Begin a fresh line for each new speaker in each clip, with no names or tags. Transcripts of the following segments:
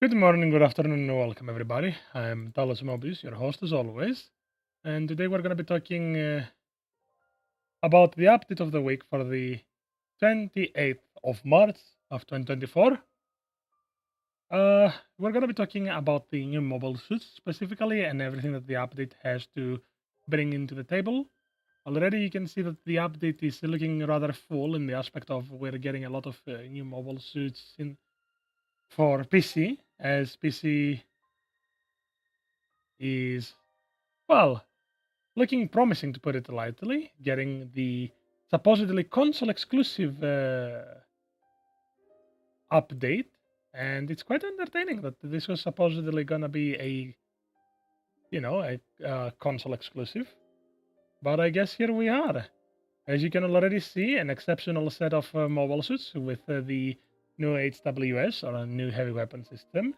Good morning, good afternoon, and welcome everybody. I'm Talos Mobius, your host as always, and today we're going to be talking about the update of the week for the 28th of March of 2024. We're going to be talking about the new mobile suits specifically and everything that the update has to bring into the table. Already you can see that the update is looking rather full in the aspect of we're getting a lot of new mobile suits in for PC, as PC is, well, looking promising to put it lightly, getting the supposedly console exclusive update, and it's quite entertaining that this was supposedly gonna be a console exclusive. But I guess here we are. As you can already see, an exceptional set of mobile suits with the new HWS, or a new heavy weapon system,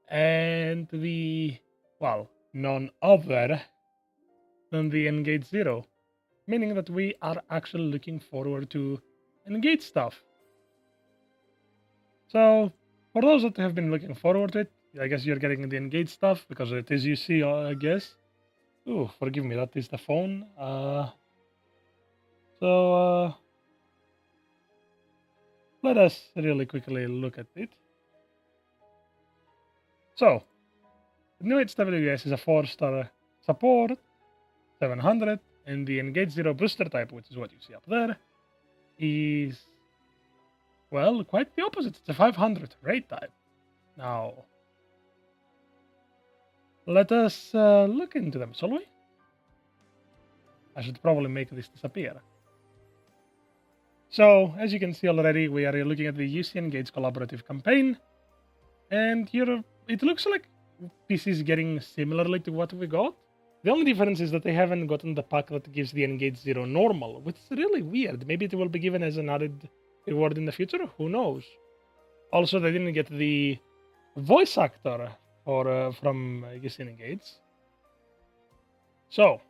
and the, well, none other than the Engage Zero, meaning that we are actually looking forward to Engage stuff. So, for those that have been looking forward to it, I guess you're getting the Engage stuff because it is UC, I guess. Ooh, forgive me, that is the phone. So, let us really quickly look at it. So, the new HWS is a 4-star support, 700, and the Engage Zero booster type, which is what you see up there, is, well, quite the opposite. It's a 500 raid type. Now, let us look into them, shall we? I should probably make this disappear. So, as you can see already, we are looking at the UC Engage collaborative campaign, and here it looks like PC is getting similarly to what we got. The only difference is that they haven't gotten the pack that gives the Engage Zero normal, which is really weird. Maybe it will be given as an added reward in the future, who knows? Also, they didn't get the voice actor from UC Engage. So,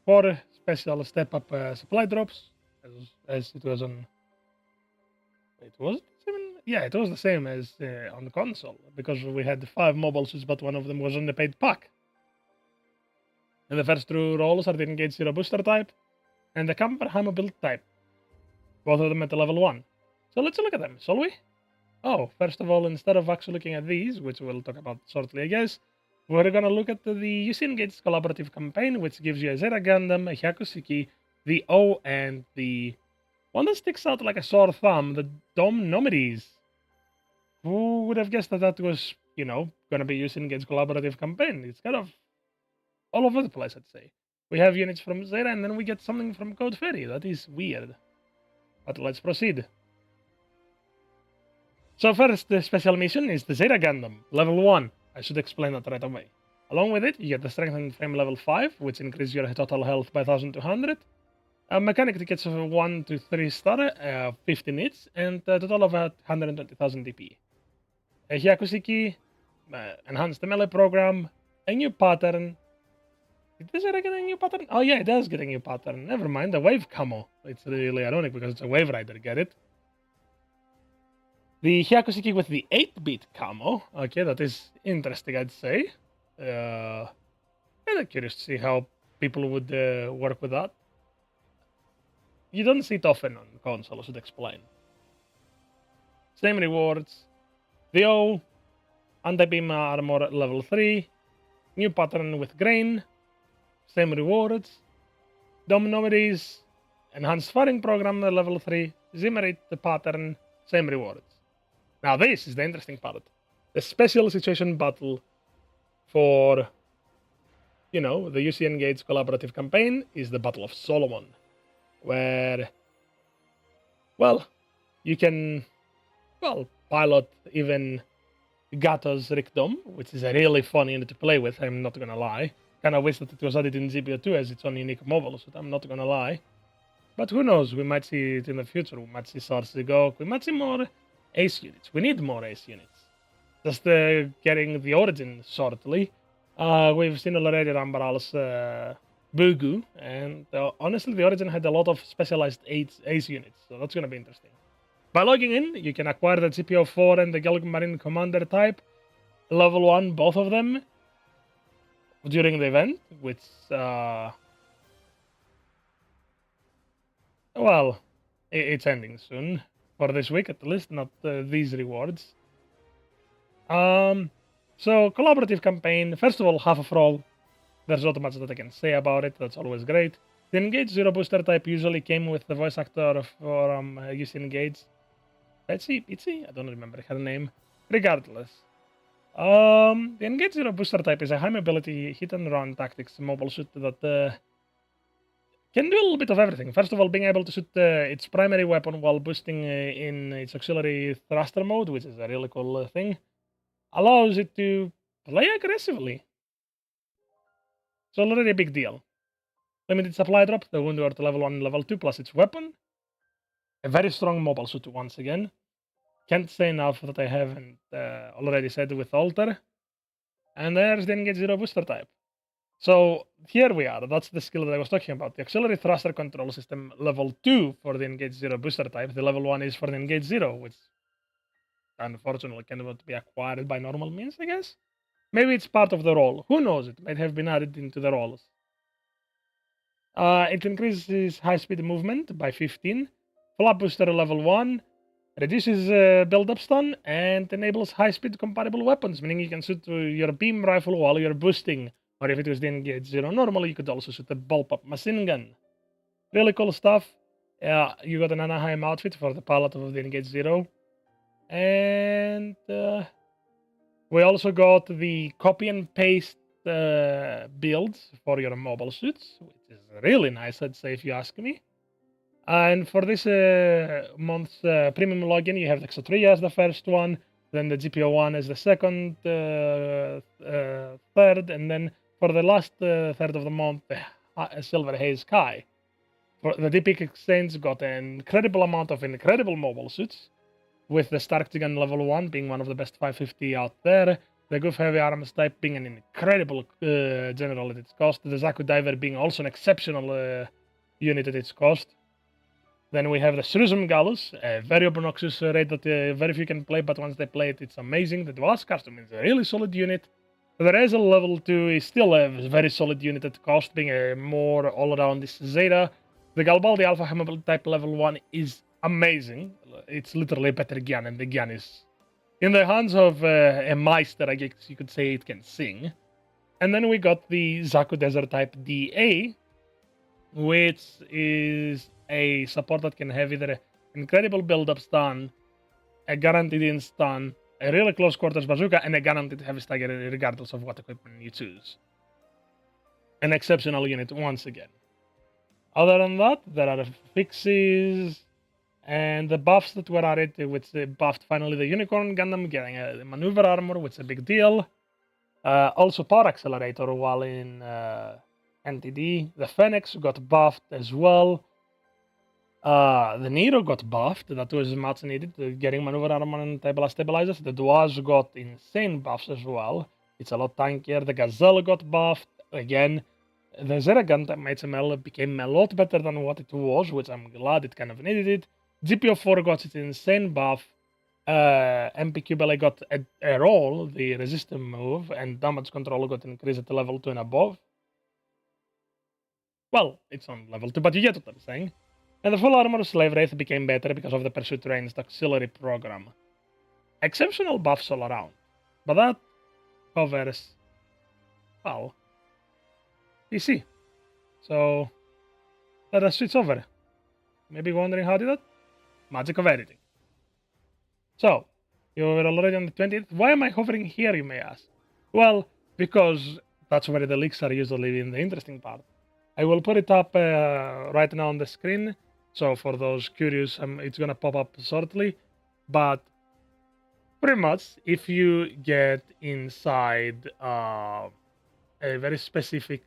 for special step-up supply drops, as it was on. It was it was the same as on the console because we had 5 mobile suits, but one of them was on the paid pack. And the first 2 rolls are the Engage Zero booster type and the Camper Hammer build type, both of them at the level 1. So let's look at them, shall we? Oh, first of all, instead of actually looking at these, which we'll talk about shortly, I guess, we're gonna look at the UC Engage collaborative campaign, which gives you a Zeta Gundam, a Hyakuseki, the O, and the one that sticks out like a sore thumb, the Domnomides. Who would have guessed that that was, gonna be UC Engage collaborative campaign? It's kind of all over the place, I'd say. We have units from Zeta, and then we get something from Code Fairy. That is weird. But let's proceed. So first, the special mission is the Zeta Gundam, level 1. I should explain that right away. Along with it, you get the Strengthened Frame level 5, which increases your total health by 1200. A mechanic tickets of 1 to 3 star, 15 hits, and a total of 120,000 DP. A Hyakuseki, enhanced melee program, a new pattern. Does it get a new pattern? Oh yeah, it does get a new pattern. Never mind, the wave camo. It's really ironic because it's a wave rider, get it? The Hyakuseki with the 8-bit camo. Okay, that is interesting, I'd say. Kind of curious to see how people would work with that. You don't see it often on console, I should explain. Same rewards. The O, anti-beam armor level 3. New pattern with grain. Same rewards. Domnomides, enhanced firing program level 3. Zimmerate the pattern, same rewards. Now this is the interesting part. The special situation battle for, the UC Engage collaborative campaign is the Battle of Solomon, where, well, you can, pilot even Gato's Rickdom, which is a really fun unit to play with, I'm not gonna lie. Kind of wish that it was added in GBO2 as its own unique mobile suit, I'm not gonna lie. But who knows, we might see it in the future, we might see Char'sCounterattack, we might see more Ace units. We need more Ace units. Just getting the Origin shortly. We've seen already Rambaral's Bugu, and honestly, the Origin had a lot of specialized Ace units, so that's going to be interesting. By logging in, you can acquire the GPO4 and the Galg Marine Commander type, level 1, both of them, during the event, which, well, it's ending soon. For this week, at least, not these rewards. So, collaborative campaign. First of all, half of all, there's not much that I can say about it. That's always great. The Engage Zero booster type usually came with the voice actor from UC Engage. Betsy? I don't remember her name. Regardless. The Engage Zero booster type is a high mobility hit and run tactics mobile suit that can do a little bit of everything. First of all, being able to shoot its primary weapon while boosting in its auxiliary thruster mode, which is a really cool thing, allows it to play aggressively. So already a big deal. Limited supply drop, the wound to level 1 and level 2 plus its weapon. A very strong mobile suit once again. Can't say enough that I haven't already said with Alter. And there's the Engage Zero booster type. So here we are. That's the skill that I was talking about. The auxiliary thruster control system level 2 for the Engage Zero booster type. The level 1 is for the Engage Zero, which unfortunately cannot be acquired by normal means, I guess. Maybe it's part of the role. Who knows? It might have been added into the roles. It increases high-speed movement by 15. Flap booster level 1. Reduces build-up stun and enables high-speed compatible weapons, meaning you can shoot your beam rifle while you're boosting. Or if it was the Engage Zero normally, you could also shoot a bullpup machine gun. Really cool stuff. You got an Anaheim outfit for the pilot of the Engage Zero. And we also got the copy and paste builds for your mobile suits, which is really nice, I'd say, if you ask me. And for this month's premium login, you have the Exo3 as the first one, then the GPO one as the second, third, and then for the last third of the month, the Silver Haze Sky. For the DP Exchange got an incredible amount of incredible mobile suits, with the Stark Gun level 1 being one of the best 550 out there, the Goof Heavy Arms type being an incredible general at its cost, the Zaku Diver being also an exceptional unit at its cost. Then we have the Shruzum Gallus, a very obnoxious raid that very few can play, but once they play it, it's amazing. The Dwalas Custom is a really solid unit. The Rezel level 2 is still a very solid unit at cost, being a more all-around Zeta. The Galbaldi Alpha Hammer type level 1 is amazing. It's literally a better Gyan, and the Gyan is in the hands of a Meister, I guess you could say it can sing. And then we got the Zaku Desert type DA, which is a support that can have either an incredible build-up stun, a guaranteed in stun, a really close quarters bazooka, and a guaranteed heavy stagger regardless of what equipment you choose. An exceptional unit once again. Other than that, there are fixes and the buffs that were added, which buffed finally the Unicorn Gundam getting a maneuver armor, which is a big deal. Also power accelerator while in NTD. The Phoenix got buffed as well. The Nero got buffed, that was much needed, getting maneuver armor and table stabilizers. The Dwaz got insane buffs as well. It's a lot tankier. The Gazelle got buffed again. The Zeragun HML became a lot better than what it was, which I'm glad it kind of needed it. GPO4 got its insane buff. MPQ Ballet got a roll, the resistant move, and damage control got increased to level 2 and above. Well, it's on level 2, but you get what I'm saying. And the full armor Slave Wraith became better because of the Pursuit Ranged auxiliary program. Exceptional buffs all around. But that covers, well, PC. So, let us switch over. Maybe wondering how I did that? Magic of editing. So, you were already on the 20th. Why am I hovering here, you may ask? Well, because that's where the leaks are usually in the interesting part. I will put it up right now on the screen. So for those curious, it's going to pop up shortly. But pretty much, if you get inside a very specific...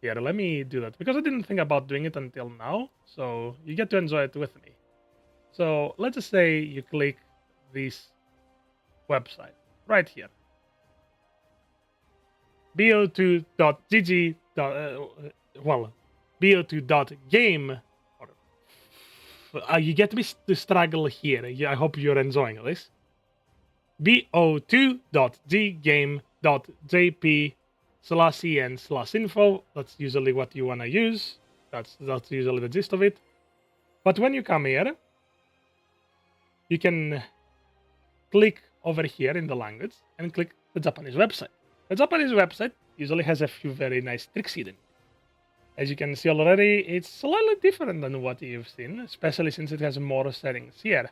Here, let me do that. Because I didn't think about doing it until now. So you get to enjoy it with me. So let's just say you click this website right here. bo2.gg. bo2.game. You get me to struggle here. I hope you're enjoying this. bo2.ggame.jp/cn/info. That's usually what you want to use. That's usually the gist of it. But when you come here, you can click over here in the language and click the Japanese website. The Japanese website usually has a few very nice tricks hidden. As you can see already, it's slightly different than what you've seen, especially since it has more settings here.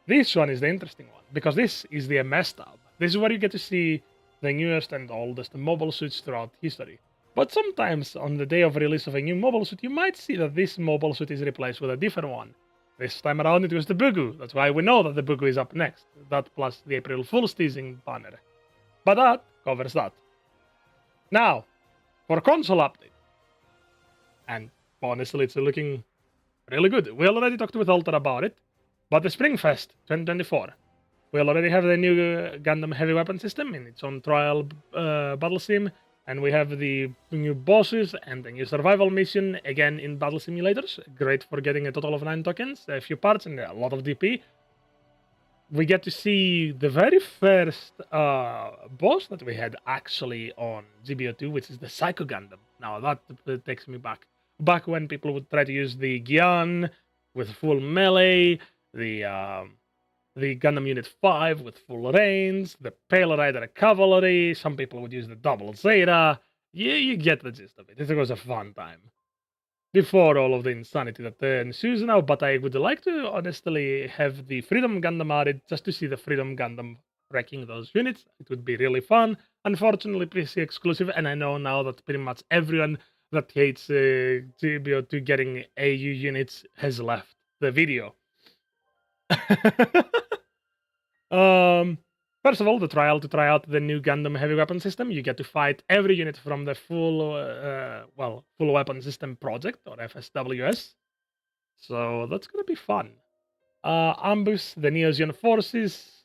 This one is the interesting one, because this is the MS tab. This is where you get to see the newest and oldest mobile suits throughout history. But sometimes on the day of release of a new mobile suit, you might see that this mobile suit is replaced with a different one. This time around it was the Bugu. That's why we know that the Bugu is up next. That plus the April Fool's teasing banner. But that covers that. Now, for console update. And honestly, it's looking really good. We already talked with Alter about it. But the Springfest 2024. We already have the new Gundam heavy weapon system in its own trial battle sim. And we have the new bosses and the new survival mission, again in battle simulators. Great for getting a total of 9 tokens, a few parts, and a lot of DP. We get to see the very first boss that we had actually on GBO2, which is the Psycho Gundam. Now that takes me back when people would try to use the Gyan with full melee, the Gundam Unit 5 with full range, the Pale Rider Cavalry, some people would use the Double Zeta. Yeah, you get the gist of it. It was a fun time. Before all of the insanity that ensues now, but I would like to honestly have the Freedom Gundam added just to see the Freedom Gundam wrecking those units. It would be really fun. Unfortunately, PC exclusive, and I know now that pretty much everyone that hates GBO2 getting AU units has left the video. First of all, the trial to try out the new Gundam heavy weapon system. You get to fight every unit from the full weapon system project, or FSWS. So that's gonna be fun. Ambush the Neozeon forces.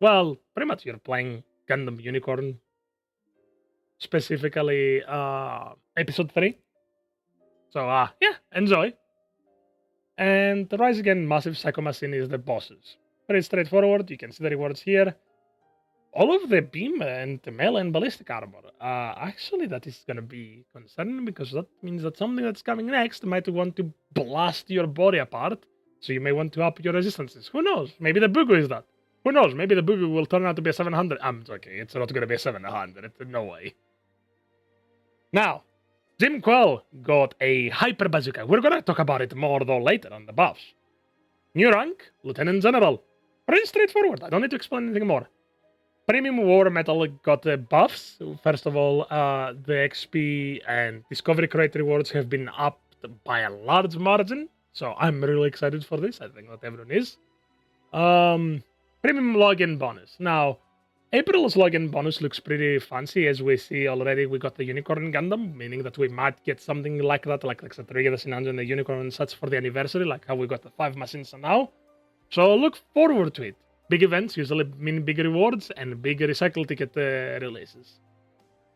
Well, pretty much you're playing Gundam Unicorn, specifically episode 3. So yeah, enjoy. And the Rise Again Massive Psycho Machine is the bosses. Pretty straightforward. You can see the rewards here. All of the beam and the melee and ballistic armor. Actually, that is gonna be concerning because that means that something that's coming next might want to blast your body apart. So you may want to up your resistances. Who knows? Maybe the Bugu is that. Who knows? Maybe the Bugu will turn out to be a 700. I'm joking. It's not gonna be a 700. No way. Now, Jim Quell got a hyper bazooka. We're gonna talk about it more though later on the buffs. New rank, Lieutenant General. Pretty straightforward. I don't need to explain anything more. Premium War Metal got buffs. First of all, the XP and Discovery Crate rewards have been upped by a large margin. So I'm really excited for this. I think that everyone is. Premium login bonus. Now, April's login bonus looks pretty fancy, as we see already. We got the Unicorn Gundam, meaning that we might get something like that, like the Trigger, the Sinanjo, and the Unicorn and such for the anniversary, like how we got the 5 machines now. So look forward to it. Big events usually mean big rewards and big recycle ticket releases.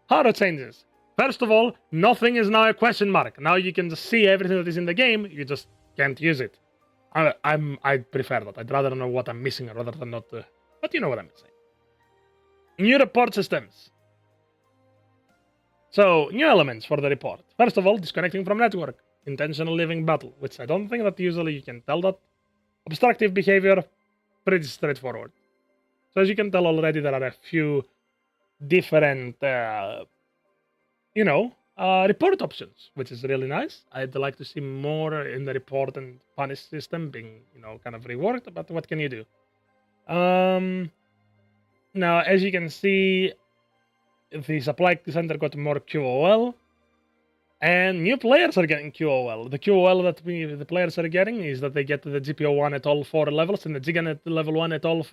Haro changes. First of all, nothing is now a question mark. Now you can just see everything that is in the game. You just can't use it. I prefer that. I'd rather know what I'm missing rather than not. But you know what I'm saying. New report systems. So, new elements for the report. First of all, disconnecting from network. Intentional leaving battle, which I don't think that usually you can tell that. Obstructive behavior, pretty straightforward. So as you can tell already, there are a few different, report options, which is really nice. I'd like to see more in the report and punish system being, kind of reworked, but what can you do? Now, as you can see, the supply center got more QOL, and new players are getting QOL. The QOL that the players are getting is that they get the GPO1 at all 4 levels, and the Jigan at level 1 at all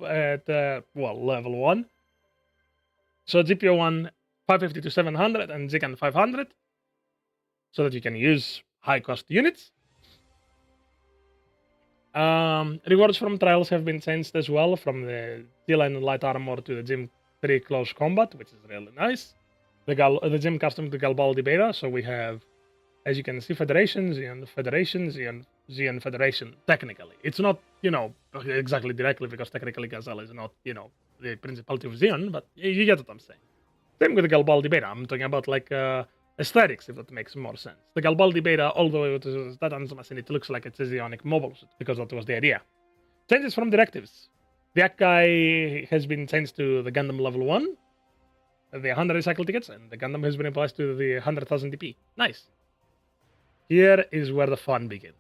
level 1. So GPO1 550 to 700 and Jigan 500, so that you can use high-cost units. Rewards from trials have been changed as well, from the D-line light armor to the Gym 3 close combat, which is really nice. The Gym custom to Galbaldi beta, so we have, as you can see, Federation, Zeon Federation, Zeon Federation. Technically, it's not exactly directly, because technically Gazelle is not, the Principality of Xeon, but you get what I'm saying. Same with the Galbaldi Beta. I'm talking about like aesthetics, if that makes more sense. The Galbaldi Beta, although it was that Anzumas, and it looks like it's a Xeonic mobile suit, because that was the idea. Changes from directives. The Akai has been changed to the Gundam level 1, the 100 recycle tickets, and the Gundam has been replaced to the 100,000 DP. Nice. Here is where the fun begins.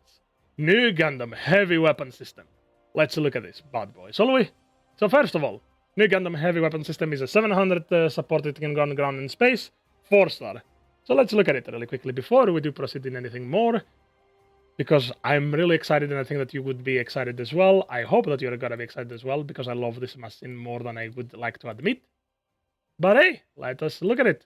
New Gundam heavy weapon system. Let's look at this bad boy, shall we? So first of all, new Gundam heavy weapon system is a 700 support. It can go on ground and space, 4-star. So let's look at it really quickly before we do proceed in anything more, because I'm really excited, and I think that you would be excited as well. I hope that you're gonna be excited as well, because I love this machine more than I would like to admit. But hey, let us look at it.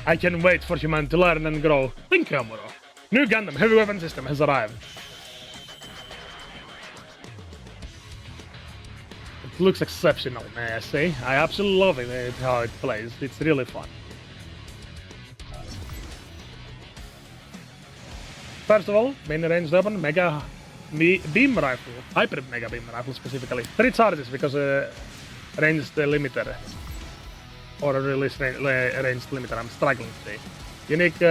I can wait for humanity to learn and grow. Think, Amuro. New Gundam heavy weapon system has arrived. It looks exceptional, may I say. I absolutely love it, how it plays. It's really fun. First of all, main ranged weapon, Mega Beam Rifle. Hyper Mega Beam Rifle specifically. 3 charges because ranged limiter. Or a release ranged limiter, I'm struggling today. Unique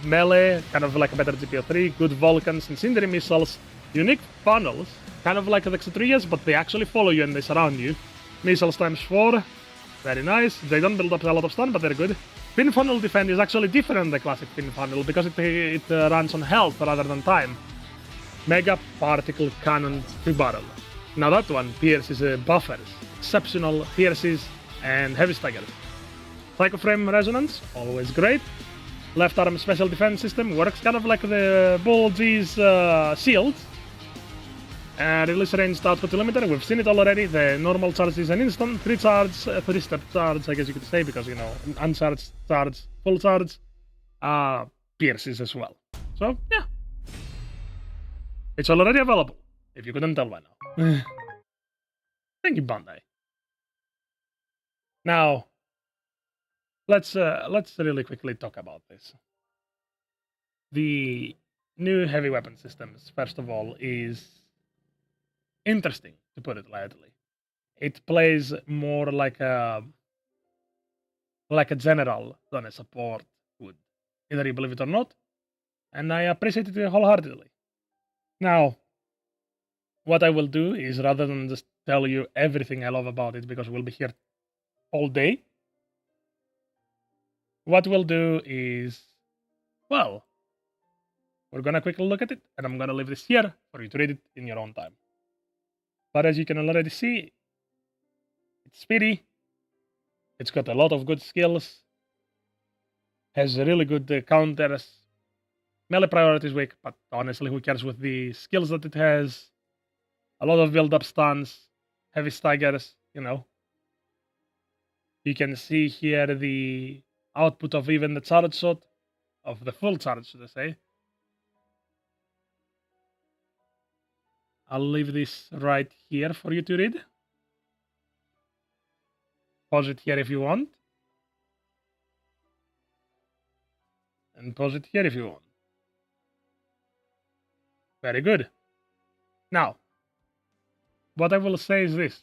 melee, kind of like a better GPO3, good Vulcans, incendiary missiles, unique funnels, kind of like the Xetrias, but they actually follow you and they surround you. Missiles times 4, very nice. They don't build up a lot of stun, but they're good. Pin funnel defend is actually different than the classic pin funnel, because it runs on health rather than time. Mega particle cannon to barrel. Now that one pierces buffers, exceptional pierces, and heavy staggers. Psycho frame resonance, always great. Left arm special defense system works kind of like the Bull G's shield. Release ranged output limiter, we've seen it already. The normal charge is an instant, 3-step charge, I guess you could say, because uncharged charge, full charge, pierces as well. So yeah, it's already available, if you couldn't tell by now. Thank you, Bandai. Now, let's really quickly talk about this. The new heavy weapon systems, first of all, is interesting, to put it lightly. It plays more like a general than a support would, either you believe it or not, and I appreciate it wholeheartedly. Now, what I will do is, rather than just tell you everything I love about it, because we'll be here all day, what we'll do is, well, we're gonna quickly look at it, and I'm gonna leave this here for you to read it in your own time. But as you can already see, it's speedy, it's got a lot of good skills, has really good counters. Melee priority is weak, but honestly, who cares with the skills that it has? A lot of build-up stuns, heavy staggers, You can see here the output of even the charge shot, of the full charge, should I say. I'll leave this right here for you to read. Pause it here if you want. And pause it here if you want. Very good. Now, what I will say is this.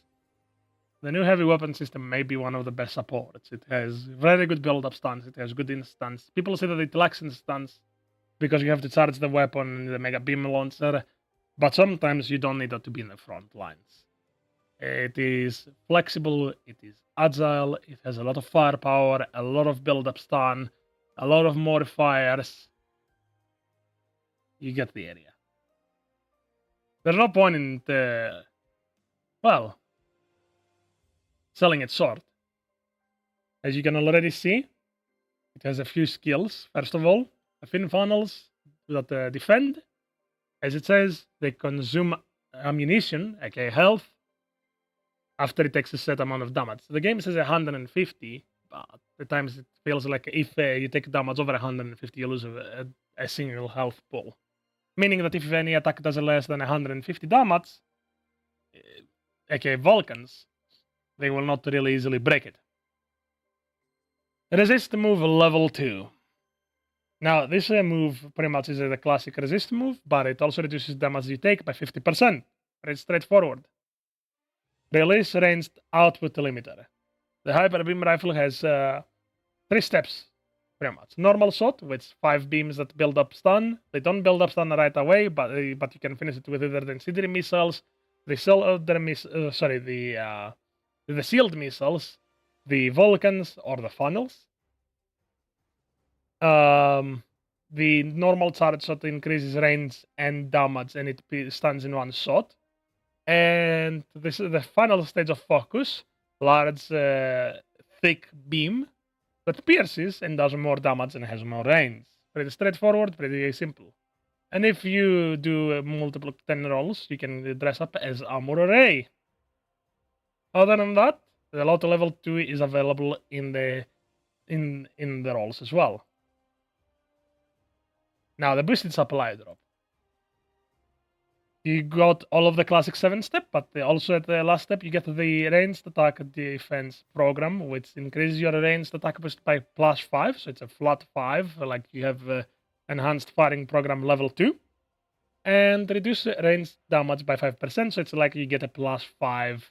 The new heavy weapon system may be one of the best supports. It has very good build-up stuns. It has good instance. People say that it lacks instance because you have to charge the weapon and the Mega Beam Launcher, but sometimes you don't need that to be in the front lines. It is flexible, it is agile, it has a lot of firepower, a lot of build-up stun, a lot of modifiers. You get the area. There's no point in selling it short. As you can already see, it has a few skills. First of all, fin funnels that defend. As it says, they consume ammunition, aka health. after it takes a set amount of damage. The game says 150, but at times it feels like if you take damage over 150, you lose a single health pool. Meaning that if any attack does less than 150 damage, aka Vulcans, they will not really easily break it. Resist move level 2. Now, this move pretty much is the classic resist move, but it also reduces damage you take by 50%. It's straightforward. Release ranged output limiter. The Hyper Beam Rifle has 3 steps, pretty much. Normal shot, with 5 beams that build up stun. They don't build up stun right away, but you can finish it with either the incendiary missiles, the sealed missiles, the Vulcans, or the funnels. The normal charge shot increases range and damage, and it stuns in one shot. And this is the final stage of focus, large, thick beam that pierces and does more damage and has more range. Pretty straightforward, pretty simple. And if you do multiple 10 rolls, you can dress up as Armor Ray. Other than that, the Lotto level 2 is available in the rolls as well. Now, the boosted supply drop. You got all of the classic 7-step, but also at the last step, you get the ranged attack defense program, which increases your ranged attack boost by +5. So it's a flat 5, like you have enhanced firing program level 2. And reduce ranged damage by 5%. So it's like you get a +5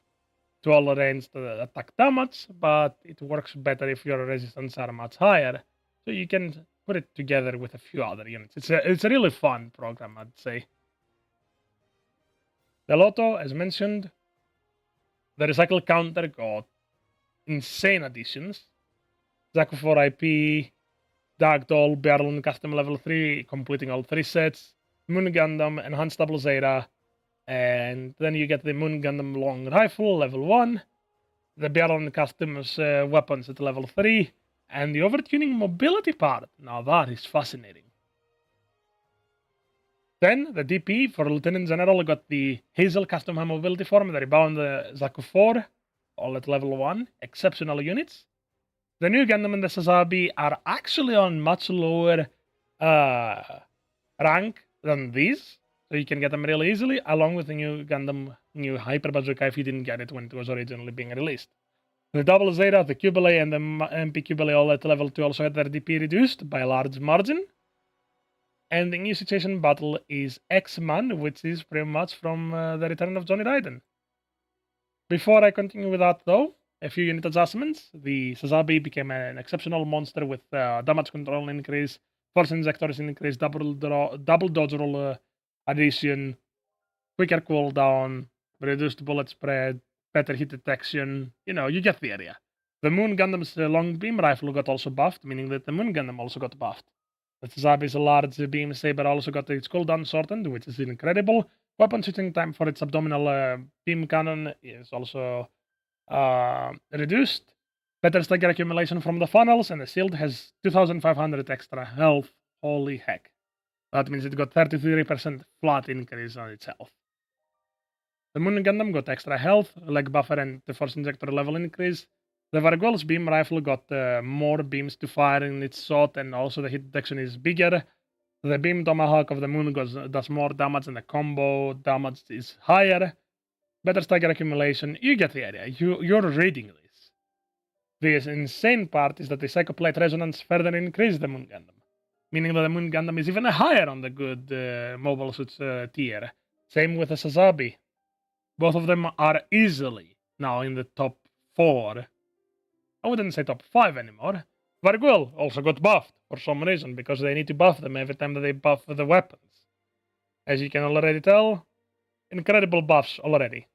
to all ranged attack damage, but it works better if your resistance are much higher. So you can put it together with a few other units. It's a really fun program, I'd say. The Lotto, as mentioned, the Recycle Counter got insane additions. Zaku 4 IP, Dark Doll, Berlin Custom Level 3, completing all 3 sets, Moon Gundam, Enhanced Double Zeta, and then you get the Moon Gundam Long Rifle, Level 1, the Berlin Customs weapons at Level 3, and the Overtuning Mobility part. Now that is fascinating. Then, the DP for Lieutenant General got the Hazel Custom Mobility Form, the Rebound Zaku 4, all at level 1, exceptional units. The new Gundam and the Sazabi are actually on much lower rank than these, so you can get them really easily, along with the new Gundam, new Hyper Bazooka if you didn't get it when it was originally being released. The Double Zeta, the Cubile, and the MP Cubile all at level 2 also had their DP reduced by a large margin. And the new situation battle is X-Man, which is pretty much from the return of Johnny Raiden. Before I continue with that, though, a few unit adjustments. The Sazabi became an exceptional monster with damage control increase, force injectors increase, double dodge roll addition, quicker cooldown, reduced bullet spread, better hit detection. You know, you get the area. The Moon Gundam's long beam rifle got also buffed, meaning that the Moon Gundam also got buffed. The Sazabi's large beam saber also got its cooldown shortened, which is incredible. Weapon shooting time for its abdominal beam cannon is also reduced. Better stagger accumulation from the funnels, and the shield has 2,500 extra health. Holy heck. That means it got 33% flat increase on its health. The Moon Gundam got extra health, leg buffer, and the force injector level increase. The Vargol's beam rifle got more beams to fire in its shot, and also the hit detection is bigger. The beam tomahawk of the Moon does more damage, and the combo damage is higher. Better stagger accumulation. You get the idea. You're reading this. The insane part is that the Psychoplate resonance further increased the Moon Gundam, meaning that the Moon Gundam is even higher on the good mobile suits tier. Same with the Sazabi. Both of them are easily now in the top 4. I wouldn't say top 5 anymore. Vargol also got buffed for some reason, because they need to buff them every time that they buff the weapons. As you can already tell, incredible buffs already.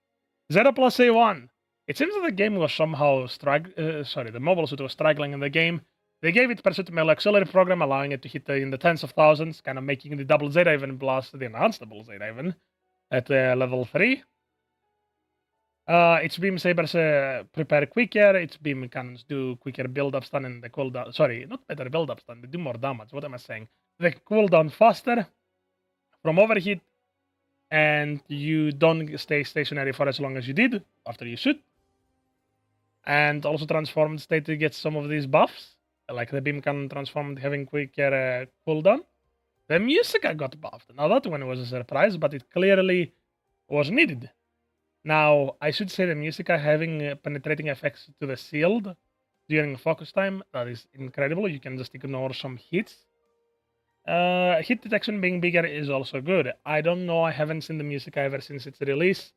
Zeta plus A1. It seems that the game was somehow the mobile suit was struggling in the game. They gave it Pursuit Mail Auxiliary program, allowing it to hit in the tens of thousands, kind of making the double Zeta even plus the enhanced double Zeta even at level 3. Its beam sabers prepare quicker, its beam cannons do quicker build-up stun, and the cooldown. Sorry, not better build-up stun, they do more damage. What am I saying? They cooldown faster from overheat, and you don't stay stationary for as long as you did after you shoot. And also transformed state gets some of these buffs, like the beam can transform having quicker cooldown. The Musica got buffed. Now that one was a surprise, but it clearly was needed. Now, I should say the Musica having penetrating effects to the shield during focus time, that is incredible. You can just ignore some hits. Hit detection being bigger is also good. I don't know, I haven't seen the Musica ever since its release.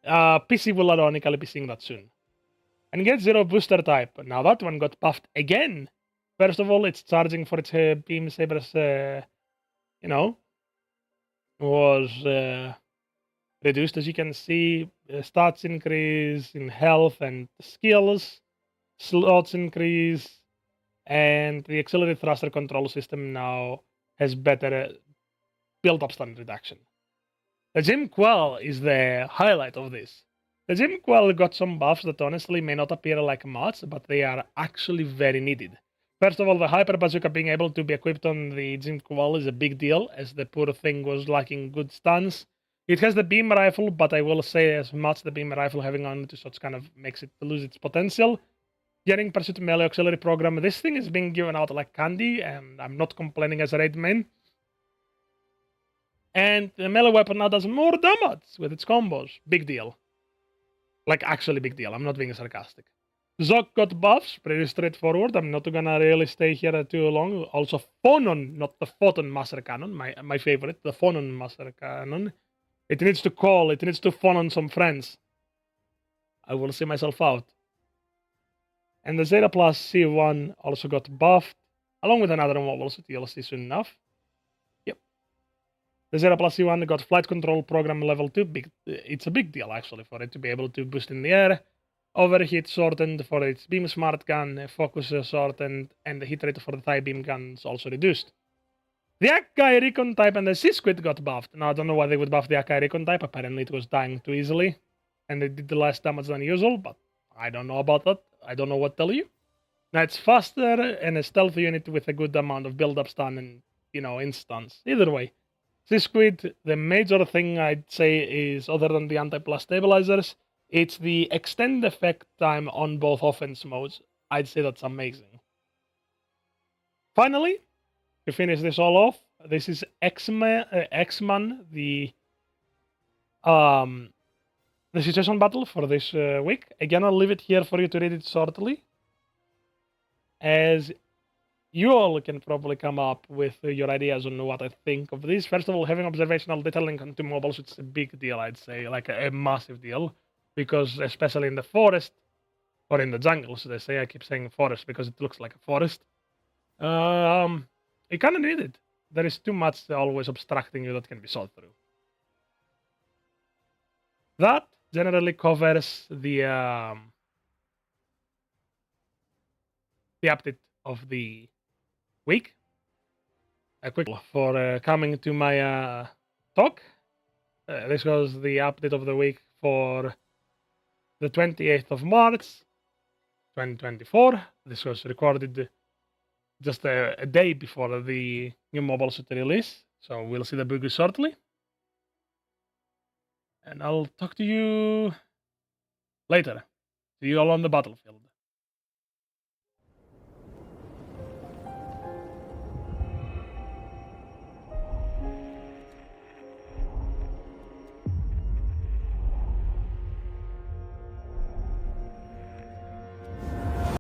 PC will ironically be seeing that soon. And get zero booster type. Now that one got buffed again. First of all, it's charging for its beam sabers, was reduced, as you can see. Stats increase in health and skills, slots increase, and the accelerated thruster control system now has better build-up stun reduction. The Jim Quell is the highlight of this. The Jim Quell got some buffs that honestly may not appear like much, but they are actually very needed. First of all, the Hyper Bazooka being able to be equipped on the Jim Quell is a big deal, as the poor thing was lacking good stuns. It has the beam rifle, but I will say as much the beam rifle having on to such kind of makes it lose its potential. Getting Pursuit Melee Auxiliary Program, this thing is being given out like candy, and I'm not complaining as a raid main. And the melee weapon now does more damage with its combos. Big deal. Like, actually big deal. I'm not being sarcastic. Zok got buffs, pretty straightforward. I'm not gonna really stay here too long. Also, Phonon, not the Photon Master Cannon, my favorite, the Phonon Master Cannon. It needs to call, it needs to Phonon some friends. I will see myself out. And the Zeta Plus C1 also got buffed, along with another one, also TLC soon enough. Yep. The Zeta Plus C1 got flight control program level 2. It's a big deal, actually, for it to be able to boost in the air. Overheat shortened for its beam smart gun, focus shortened, and the hit rate for the thigh beam gun is also reduced. The Akai Recon type and the C-Squid got buffed. Now, I don't know why they would buff the Akai Recon type. Apparently, it was dying too easily, and it did less damage than usual, but I don't know about that. I don't know what to tell you. Now, it's faster and a stealth unit with a good amount of build-up stun and, instance. Either way, C-Squid, the major thing I'd say is, other than the anti-plus stabilizers, it's the extend effect time on both offense modes. I'd say that's amazing. Finally, to finish this all off, this is X-Man, the situation battle for this week. Again, I'll leave it here for you to read it shortly, as you all can probably come up with your ideas on what I think of this. First of all, having observational detailing onto mobiles, it's a big deal, I'd say, like a massive deal, because especially in the forest, or in the jungle, so they say, I keep saying forest because it looks like a forest, you kind of need it. There is too much always obstructing you that can be solved through. That generally covers the update of the week. A quick for coming to my talk. This was the update of the week for the 28th of March, 2024. This was recorded just a day before the new mobile suit release, so we'll see the boogie shortly. And I'll talk to you later. See you all on the battlefield.